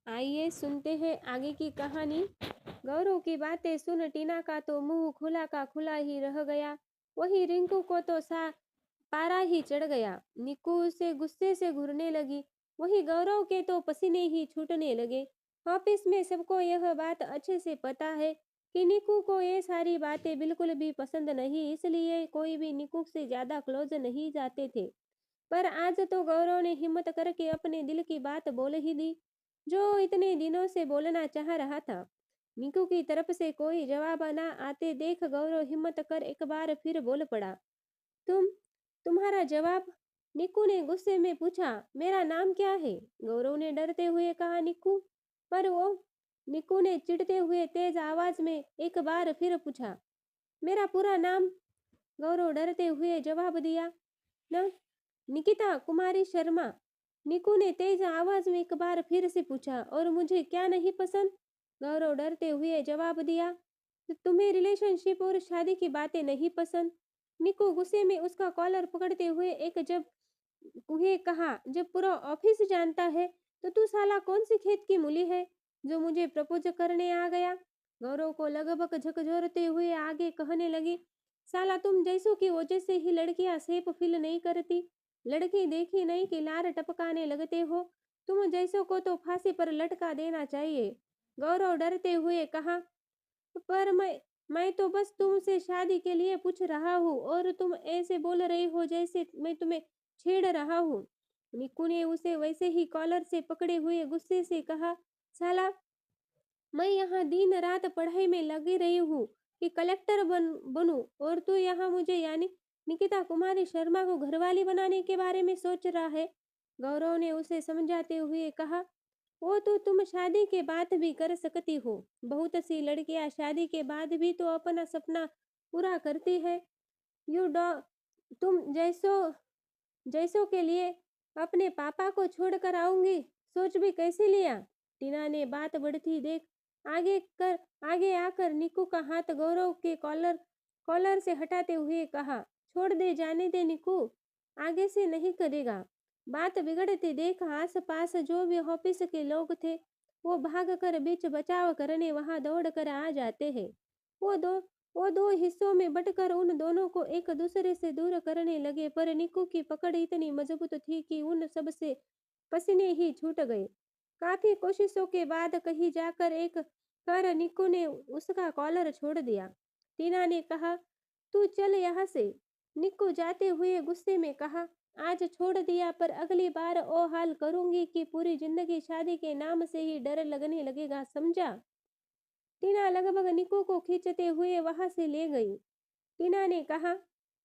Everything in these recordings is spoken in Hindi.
आइए सुनते हैं आगे की कहानी। गौरव की बातें सुन टीना का तो मुंह खुला का खुला ही रह गया। वही रिंकू को तो सा पारा ही चढ़ गया। निक्कू उसे गुस्से से घूरने लगी। वही गौरव के तो पसीने ही छूटने लगे। ऑफिस में सबको यह बात अच्छे से पता है कि निक्कू को ये सारी बातें बिल्कुल भी पसंद नहीं, इसलिए कोई भी निक्कू से ज्यादा क्लोज नहीं जाते थे। पर आज तो गौरव ने हिम्मत करके अपने दिल की बात बोल ही दी, जो इतने दिनों से बोलना चाह रहा था। निकू की तरफ से कोई जवाब न आते देख गौरव हिम्मत कर एक बार फिर बोल पड़ा। तुम तुम्हारा जवाब? निक्कू ने गुस्से में पूछा। मेरा नाम क्या है? गौरव ने डरते हुए कहा, निक्कू। पर वो निक्कू ने चिढ़ते हुए तेज आवाज में एक बार फिर पूछा, मेरा पूरा नाम? गौरव डरते हुए जवाब दिया, न निकिता कुमारी शर्मा। निकू ने तेज आवाज में एक बार फिर से पूछा, और मुझे क्या नहीं पसंद? गौरव डरते हुए जवाब दिया, "तो तुम्हें रिलेशनशिप और शादी की बातें नहीं पसंद?" निकू गुस्से में उसका कॉलर पकड़ते हुए एक जब उन्हें कहा, जब पूरा ऑफिस जानता है तो तू साला कौन सी खेत की मूली है जो मुझे प्रपोज करने आ गया? गौरव को लगभग झकझोरते हुए आगे कहने लगी, साला तुम जैसों की वजह से ही लड़कियां सेफ फील नहीं करती। लड़की देखी नहीं कि लार टपकाने लगते हो। तुम जैसों को तो फांसी पर लटका देना चाहिए। गौरव डरते हुए कहा, पर मैं तो बस तुमसे शादी के लिए पूछ रहा हूँ और तुम ऐसे बोल रही हो जैसे मैं तुम्हें छेड़ रहा हूँ। निक्कू ने उसे वैसे ही कॉलर से पकड़े हुए गुस्से से कहा, साला मैं यहाँ दिन रात पढ़ाई में लगी रही हूँ कि कलेक्टर बनूं, और तू यहाँ मुझे यानी निकिता कुमारी शर्मा को घरवाली बनाने के बारे में सोच रहा है। गौरव ने उसे समझाते हुए कहा, वो तो तुम शादी के बाद भी कर सकती हो। बहुत सी लड़कियां शादी के बाद भी तो अपना सपना पूरा करती है। यू डॉ तुम जैसो जैसों के लिए अपने पापा को छोड़कर आऊंगी, सोच भी कैसे लिया? टीना ने बात बढ़ती देख आगे कर आगे आकर निक्कू का हाथ गौरव के कॉलर कॉलर से हटाते हुए कहा, छोड़ दे, जाने दे निक्कू, आगे से नहीं करेगा। बात बिगड़ती देख आस पास जो भी ऑफिस के लोग थे वो भाग कर बीच बचाव करने वहां दौड़ कर आ जाते हैं। वो दो वो दो हिस्सों में बंटकर उन दोनों को एक दूसरे से दूर करने लगे, पर निक्कू की पकड़ इतनी मजबूत थी कि उन सब से पसीने ही छूट गए। काफी कोशिशों के बाद कहीं जाकर एक कर निक्कू ने उसका कॉलर छोड़ दिया। टीना ने कहा, तू चल यहाँ से। निक्कू जाते हुए गुस्से में कहा, आज छोड़ दिया पर अगली बार ओ हाल करूंगी कि पूरी जिंदगी शादी के नाम से ही डर लगने लगेगा, समझा? टीना लगभग निक्कू को खींचते हुए वहां से ले गई। टीना ने कहा,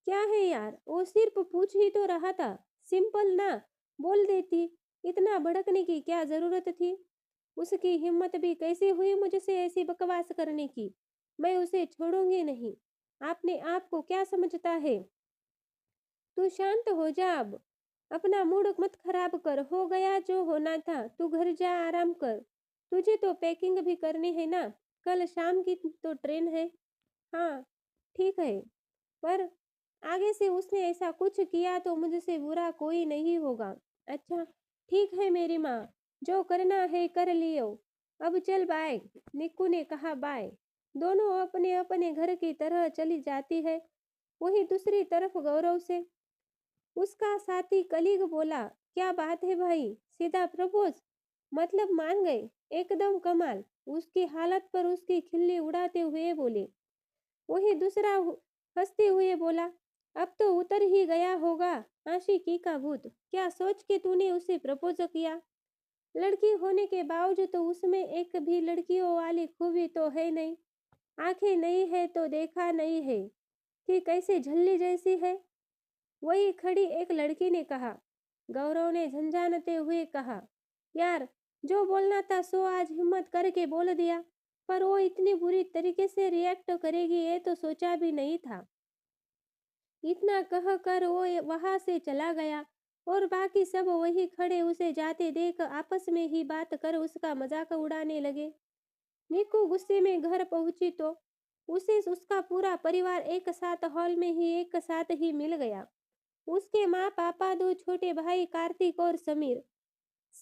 क्या है यार, वो सिर्फ पूछ ही तो रहा था, सिंपल ना बोल देती, इतना भड़कने की क्या जरूरत थी? उसकी हिम्मत भी कैसे हुई मुझसे ऐसी बकवास करने की? मैं उसे छोड़ूंगी नहीं। आपने आप को क्या समझता है? तू शांत हो जा अब। अपना मूड मत खराब कर, हो गया जो होना था, तू घर जा आराम कर। तुझे तो पैकिंग भी करनी है ना, कल शाम की तो ट्रेन है। हाँ, ठीक है, पर आगे से उसने ऐसा कुछ किया तो मुझसे बुरा कोई नहीं होगा। अच्छा, ठीक है मेरी माँ, जो करना है कर लियो। अब चल बाय। निक्कू ने कहा बाय। दोनों अपने अपने घर की तरह चली जाती है। वही दूसरी तरफ गौरव से उसका साथी कलीग बोला, क्या बात है भाई, सीधा प्रपोज? मतलब मान गए? एकदम कमाल। उसकी हालत पर उसकी खिल्ली उड़ाते हुए बोले। वही दूसरा हंसते हुए बोला, अब तो उतर ही गया होगा आशिकी का भूत। क्या सोच के तूने उसे प्रपोज किया? लड़की होने के बावजूद तो उसमें एक भी लड़कियों वाली खूबी तो है नहीं। आंखें नहीं है तो देखा नहीं है कि कैसे झल्ली जैसी है। वही खड़ी एक लड़की ने कहा। गौरव ने झंझानते हुए कहा, यार, जो बोलना था सो आज हिम्मत करके बोल दिया, पर वो इतनी बुरी तरीके से रिएक्ट करेगी ये तो सोचा भी नहीं था। इतना कह कर वो वहां से चला गया और बाकी सब वही खड़े उसे जाते देख आपस में ही बात कर उसका मजाक उड़ाने लगे। निक्कू गुस्से में घर पहुंची तो उसे उसका पूरा परिवार एक साथ हॉल में ही एक साथ ही मिल गया। उसके माँ पापा, दो छोटे भाई कार्तिक और समीर,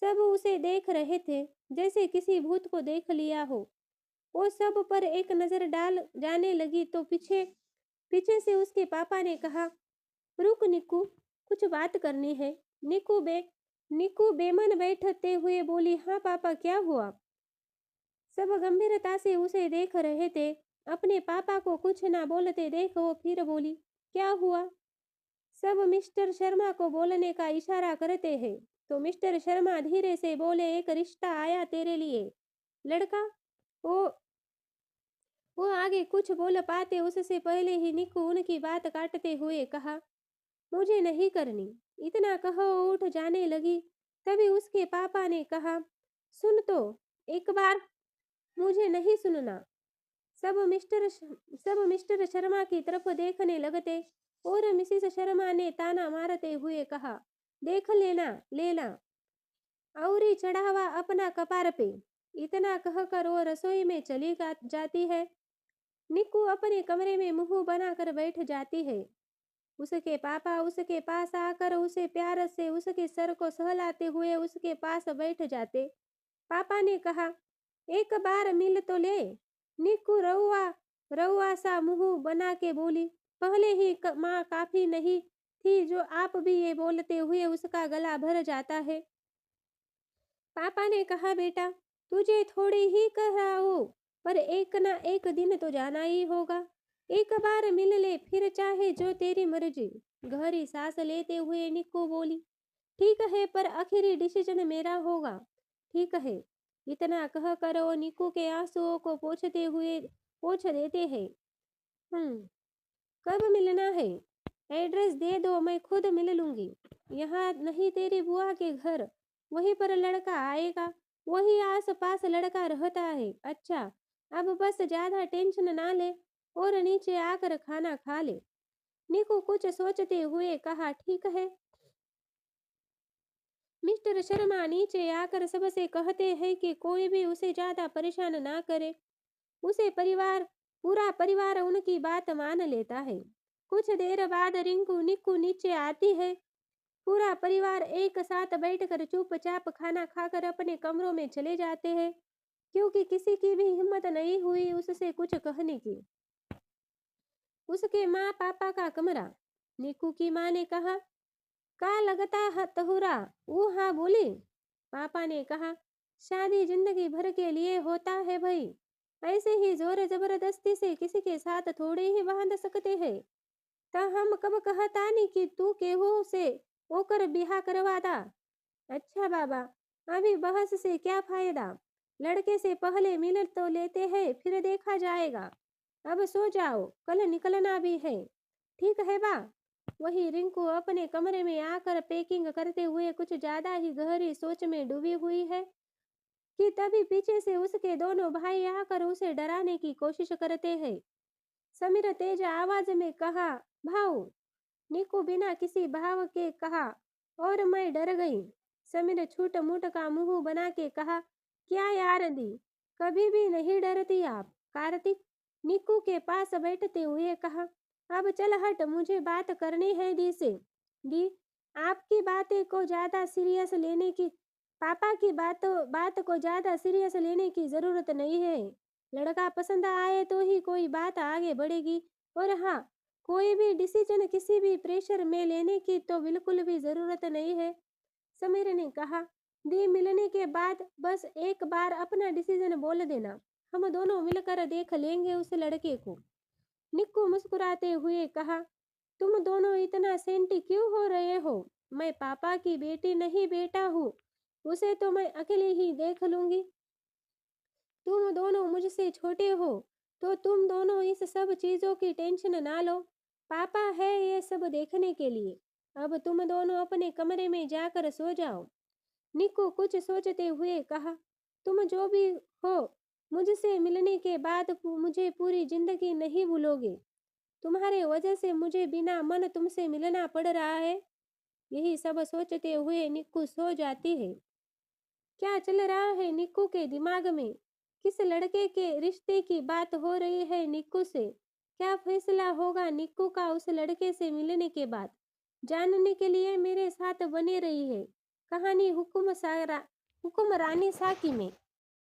सब उसे देख रहे थे, जैसे किसी भूत को देख लिया हो। वो सब पर एक नजर डाल जाने लगी तो पीछे पीछे से उसके पापा ने कहा, रुक निक्कू, कुछ बात करनी है। निक्कू बेमन बैठते हुए बोली, हाँ पापा, क्या हुआ? सब गंभीरता से उसे देख रहे थे। अपने पापा को कुछ ना बोलते देख वो फिर बोली, क्या हुआ? सब मिस्टर शर्मा को बोलने का इशारा करते हैं तो मिस्टर शर्मा धीरे से बोले, एक रिश्ता आया तेरे लिए, लड़का। वो वो आगे कुछ बोल पाते उससे पहले ही निक्कू उनकी बात काटते हुए कहा, मुझे नहीं करनी। इतना कह वो उठ जाने लगी। तभी उसके पापा ने कहा, सुन तो एक बार। मुझे नहीं सुनना। सब मिस्टर शर्मा की तरफ देखने लगते और मिसिस शर्मा ने ताना मारते हुए कहा, देख लेना लेना, औरी चढ़ावा अपना कपार पे। इतना कहकर वो रसोई में चली जाती है। निक्कू अपने कमरे में मुंह बनाकर बैठ जाती है। उसके पापा उसके पास आकर उसे प्यार से उसके सर को सहलाते हुए उसके पास बैठ जाते। पापा ने कहा, एक बार मिल तो ले। निक्कू रउआ रउआ सा मुंह बना के बोली, पहले ही माँ काफी नहीं थी जो आप भी ये बोलते हुए उसका गला भर जाता है। पापा ने कहा, बेटा, तुझे थोड़ी ही कह रहा हूँ, पर एक ना एक दिन तो जाना ही होगा। एक बार मिल ले, फिर चाहे जो तेरी मर्जी। गहरी सांस लेते हुए निक्कू बोली, ठीक है, पर आखिरी डिसीजन मेरा होगा। ठीक है। इतना कह कर वो निक्कू के आंसुओं को पोंछ देते हैं। कब मिलना है? एड्रेस दे दो, मैं खुद मिल लूंगी। यहाँ नहीं, तेरी बुआ के घर, वहीं पर लड़का आएगा। वही आस पास लड़का रहता है। अच्छा, अब बस ज्यादा टेंशन ना ले और नीचे आकर खाना खा ले। निको कुछ सोचते हुए कहा, ठीक है। मिस्टर शर्मा नीचे आकर सबसे कहते हैं कि कोई भी उसे ज्यादा परेशान ना करे। उसे पूरा परिवार उनकी बात मान लेता है। कुछ देर बाद रिंकू निक्कू नीचे आती है। पूरा परिवार एक साथ बैठकर चुपचाप खाना खाकर अपने कमरों में चले जाते हैं, क्योंकि किसी की भी हिम्मत नहीं हुई उससे कुछ कहने की। उसके माँ पापा का कमरा। निक्कू की माँ ने कहा, का लगता है तहुरा? वो हाँ बोली। पापा ने कहा, शादी जिंदगी भर के लिए होता है भाई, ऐसे ही जोर जबरदस्ती से किसी के साथ थोड़े ही बांध सकते हैं। ता हम कब कहता नहीं कि तू केहू से होकर बिहा करवाता। अच्छा बाबा, अभी बहस से क्या फायदा? लड़के से पहले मिल तो लेते हैं, फिर देखा जाएगा। अब सो जाओ, कल निकलना भी है। ठीक है बा। वही रिंकू अपने कमरे में आकर पैकिंग करते हुए कुछ ज्यादा ही गहरी सोच में डूबी हुई है कि तभी पीछे से उसके दोनों भाई आकर उसे डराने की कोशिश करते हैं। समीर तेज आवाज में कहा, भाऊ। निकू बिना किसी भाव के कहा, और मैं डर गई। समीर छूट मुट का मुंह बना के कहा, क्या यार दी, कभी भी नहीं डरती आप। कार्तिक निक्कू के पास बैठते हुए कहा, अब चल हट, मुझे बात करनी है दी से। दी, आपकी बातें को ज्यादा सीरियस लेने की पापा की बात को ज्यादा सीरियस लेने की जरूरत नहीं है। लड़का पसंद आए तो ही कोई बात आगे बढ़ेगी। और हाँ, कोई भी डिसीजन किसी भी प्रेशर में लेने की तो बिल्कुल भी जरूरत नहीं है। समीर ने कहा, दी, मिलने के बाद बस एक बार अपना डिसीजन बोल देना, हम दोनों मिलकर देख लेंगे उस लड़के को। निक्कू मुस्कुराते हुए कहा, तुम दोनों इतना सेंटी क्यों हो रहे हो? मैं पापा की बेटी नहीं, बेटा हूँ। उसे तो मैं अकेले ही देख लूंगी। तुम दोनों मुझसे छोटे हो, तो तुम दोनों इस सब चीजों की टेंशन ना लो। पापा है ये सब देखने के लिए। अब तुम दोनों अपने कमरे में जाकर सो जाओ। निको कुछ सोचते हुए कहा, तुम जो भी हो, मुझसे मिलने के बाद मुझे पूरी जिंदगी नहीं भूलोगे। तुम्हारे वजह से मुझे बिना मन तुमसे मिलना पड़ रहा है। यही सब सोचते हुए निक्कू सो जाती है। क्या चल रहा है निक्कू के दिमाग में? किस लड़के के रिश्ते की बात हो रही है निक्कू से? क्या फैसला होगा निक्कू का उस लड़के से मिलने के बाद? जानने के लिए मेरे साथ बने रही है। कहानी हुकुमरानी साकी में।